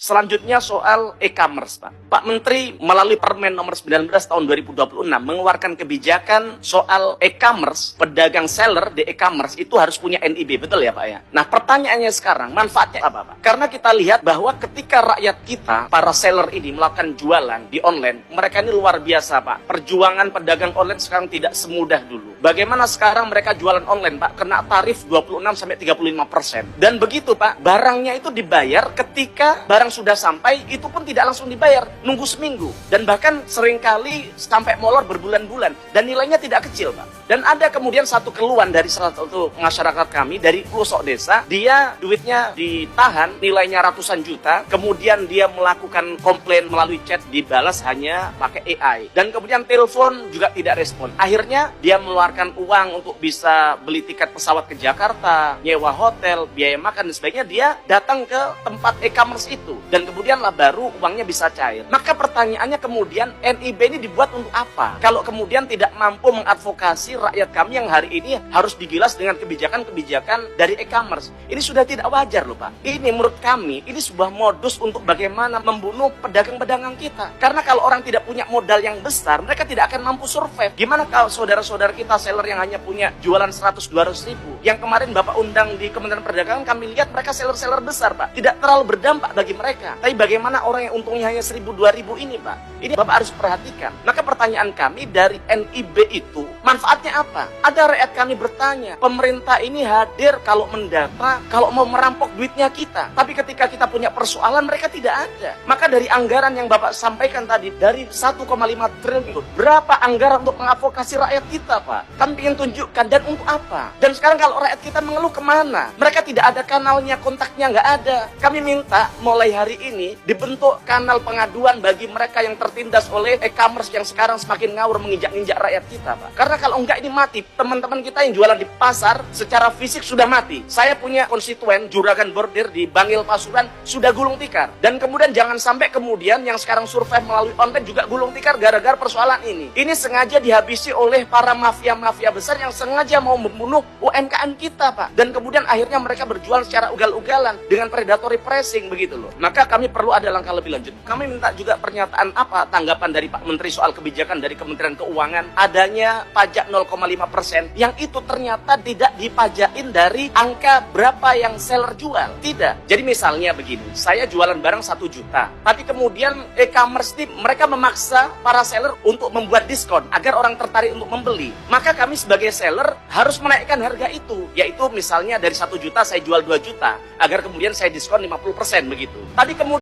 Selanjutnya soal e-commerce, Pak. Pak Menteri melalui Permen nomor 19 tahun 2026 mengeluarkan kebijakan soal e-commerce, pedagang seller di e-commerce itu harus punya NIB, betul ya Pak ya? Nah pertanyaannya sekarang, manfaatnya apa Pak? Karena kita lihat bahwa ketika rakyat kita, para seller ini melakukan jualan di online, mereka ini luar biasa Pak. Perjuangan pedagang online sekarang tidak semudah dulu. Bagaimana sekarang mereka jualan online Pak? Kena tarif 26-35%. Dan begitu Pak, barangnya itu dibayar ketika barang sudah sampai, itu pun tidak langsung dibayar, nunggu seminggu, dan bahkan seringkali sampai molor berbulan-bulan, dan nilainya tidak kecil Pak. Dan ada kemudian satu keluhan dari salah satu masyarakat kami dari pelosok desa, dia duitnya ditahan, nilainya ratusan juta, kemudian dia melakukan komplain melalui chat, dibalas hanya pakai AI, dan kemudian telepon juga tidak respon. Akhirnya dia mengeluarkan uang untuk bisa beli tiket pesawat ke Jakarta, nyewa hotel, biaya makan dan sebagainya, dia datang ke tempat e-commerce itu, dan kemudian lah baru uangnya bisa cair. Maka pertanyaannya kemudian, NIB ini dibuat untuk apa? Kalau kemudian tidak mampu mengadvokasi rakyat kami yang hari ini harus digilas dengan kebijakan-kebijakan dari e-commerce. Ini sudah tidak wajar loh Pak. Ini menurut kami, ini sebuah modus untuk bagaimana membunuh pedagang-pedagang kita. Karena kalau orang tidak punya modal yang besar, mereka tidak akan mampu survive. Gimana kalau saudara-saudara kita seller yang hanya punya jualan 100-200 ribu? Yang kemarin Bapak undang di Kementerian Perdagangan, kami lihat mereka seller-seller besar Pak. Tidak terlalu berdampak bagi mereka. Tapi bagaimana orang yang untungnya hanya 1.000-2.000 ini Pak? Ini Bapak harus perhatikan. Maka pertanyaan kami dari NIB itu, manfaatnya apa? Ada rakyat kami bertanya, pemerintah ini hadir kalau mendata, kalau mau merampok duitnya kita. Tapi ketika kita punya persoalan, mereka tidak ada. Maka dari anggaran yang Bapak sampaikan tadi, dari 1,5 triliun, berapa anggaran untuk mengadvokasi rakyat kita Pak? Kami ingin tunjukkan, dan untuk apa? Dan sekarang kalau rakyat kita mengeluh kemana? Mereka tidak ada kanalnya, kontaknya nggak ada. Kami minta mulai hari ini dibentuk kanal pengaduan bagi mereka yang tertindas oleh e-commerce yang sekarang semakin ngawur menginjak-injak rakyat kita Pak. Karena kalau enggak ini mati. Teman-teman kita yang jualan di pasar secara fisik sudah mati. Saya punya konstituen juragan bordir di Bangil Pasuruan sudah gulung tikar. Dan kemudian jangan sampai kemudian yang sekarang survive melalui online juga gulung tikar gara-gara persoalan ini. Ini sengaja dihabisi oleh para mafia-mafia besar yang sengaja mau membunuh UMKM kita Pak. Dan kemudian akhirnya mereka berjual secara ugal-ugalan dengan predatory pricing begitu loh. Maka kami perlu ada langkah lebih lanjut. Kami minta juga pernyataan apa tanggapan dari Pak Menteri soal kebijakan dari Kementerian Keuangan adanya pajak 0,5% yang itu ternyata tidak dipajakin dari angka berapa yang seller jual. Tidak. Jadi misalnya begini, saya jualan barang 1 juta, tapi kemudian e-commerce mereka memaksa para seller untuk membuat diskon agar orang tertarik untuk membeli. Maka kami sebagai seller harus menaikkan harga itu, yaitu misalnya dari 1 juta saya jual 2 juta agar kemudian saya diskon 50% begitu. Tapi kemudian